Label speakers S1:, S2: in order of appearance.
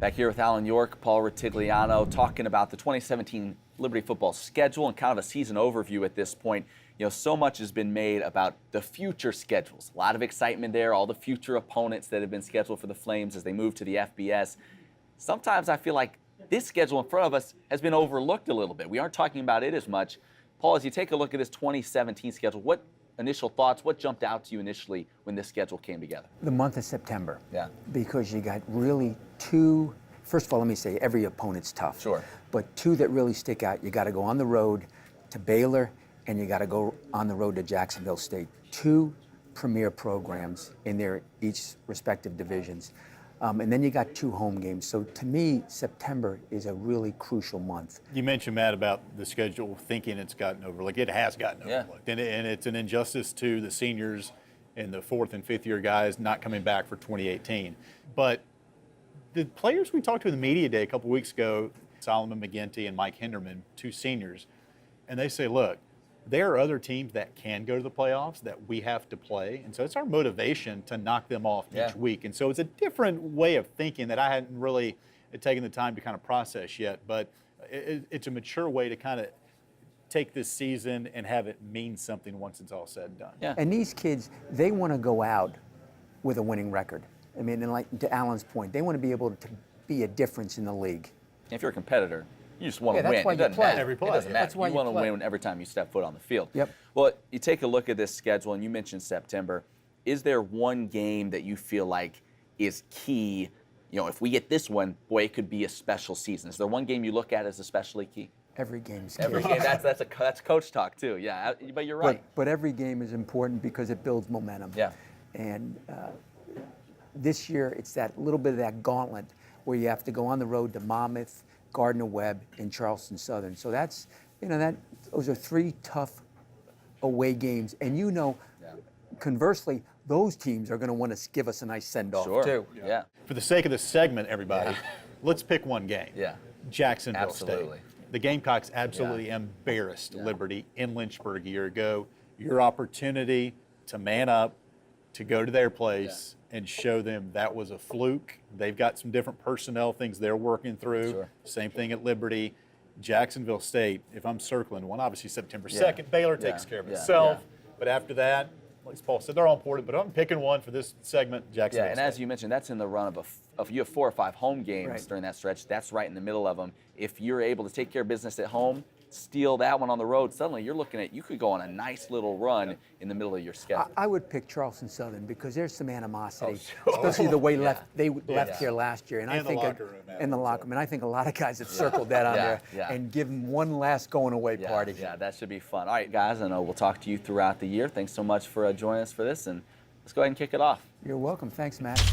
S1: Back here with Alan York, Paul Rutigliano, talking about the 2017 Liberty football schedule and kind of a season overview at this point. You know, so much has been made about the future schedules. A lot of excitement there, all the future opponents that have been scheduled for the Flames as they move to the FBS. Sometimes I feel like this schedule in front of us has been overlooked a little bit. We aren't talking about it as much. Paul, as you take a look at this 2017 schedule, what initial thoughts, what jumped out to you initially when this schedule came together?
S2: The month of September.
S1: Yeah.
S2: Because you got really two, first of all, let me say, every opponent's tough.
S1: Sure.
S2: But two that really stick out, you got to go on the road to Baylor, and you got to go on the road to Jacksonville State. Two premier programs in their each respective divisions. And then you got two home games. So to me, September is a really crucial month.
S3: You mentioned, Matt, about the schedule thinking it's gotten overlooked. It has gotten overlooked. And it's an injustice to the seniors and the fourth and fifth year guys not coming back for 2018. But the players we talked to in the media day a couple weeks ago, Solomon McGinty and Mike Henderman, two seniors, and they say, look, there are other teams that can go to the playoffs that we have to play. And so it's our motivation to knock them off each week. And so it's a different way of thinking that I hadn't really taken the time to kind of process yet. But it's a mature way to kind of take this season and have it mean something once it's all said and done.
S1: Yeah.
S2: And these kids, they want to go out with a winning record. I mean, and like to Alan's point, they want to be able to be a difference in the league.
S1: If you're a competitor, you just want to
S2: that's
S1: win.
S2: why
S1: It
S2: you
S1: doesn't
S2: play.
S1: matter.
S3: Every play.
S1: It doesn't matter.
S2: That's why
S1: you
S2: you
S1: want to
S2: play.
S1: win every time you step foot on the field.
S2: Yep.
S1: Well, you take a look at this schedule, and you mentioned September. Is there one game that you feel like is key? You know, if we get this one, boy, it could be a special season. Is there one game you look at as especially key?
S2: Every game's key.
S1: Every game. That's coach talk too. Yeah, but you're right.
S2: But every game is important because it builds momentum.
S1: Yeah.
S2: And this year, it's that little bit of that gauntlet where you have to go on the road to Monmouth, Gardner-Webb, and Charleston Southern. So that's, those are three tough away games. And conversely, those teams are going to want to give us a nice send-off too.
S1: Yeah.
S3: For the sake of this segment, everybody, let's pick one game.
S1: Yeah.
S3: Jacksonville
S1: Absolutely.
S3: State. The Gamecocks absolutely embarrassed Liberty in Lynchburg a year ago. Your opportunity to man up, to go to their place and show them that was a fluke. They've got some different personnel things they're working through.
S1: Sure.
S3: Same thing at Liberty. Jacksonville State, if I'm circling one, obviously September 2nd. Baylor takes care of itself. But after that, like Paul said, they're all important. But I'm picking one for this segment, Jacksonville
S1: and
S3: State.
S1: as you mentioned, that's in the run of you have 4 or 5 home games during that stretch. That's right in the middle of them. If you're able to take care of business at home, steal that one on the road, suddenly you're looking at, you could go on a nice little run in the middle of your schedule.
S2: I would pick Charleston Southern because there's some animosity, especially the way they left here last year. And I think
S3: the locker room.
S2: In the locker room. And I think a lot of guys have circled that on there and give them one last going away party.
S1: Yeah, that should be fun. All right, guys, I know we'll talk to you throughout the year. Thanks so much for joining us for this, and let's go ahead and kick it off.
S2: You're welcome. Thanks, Matt.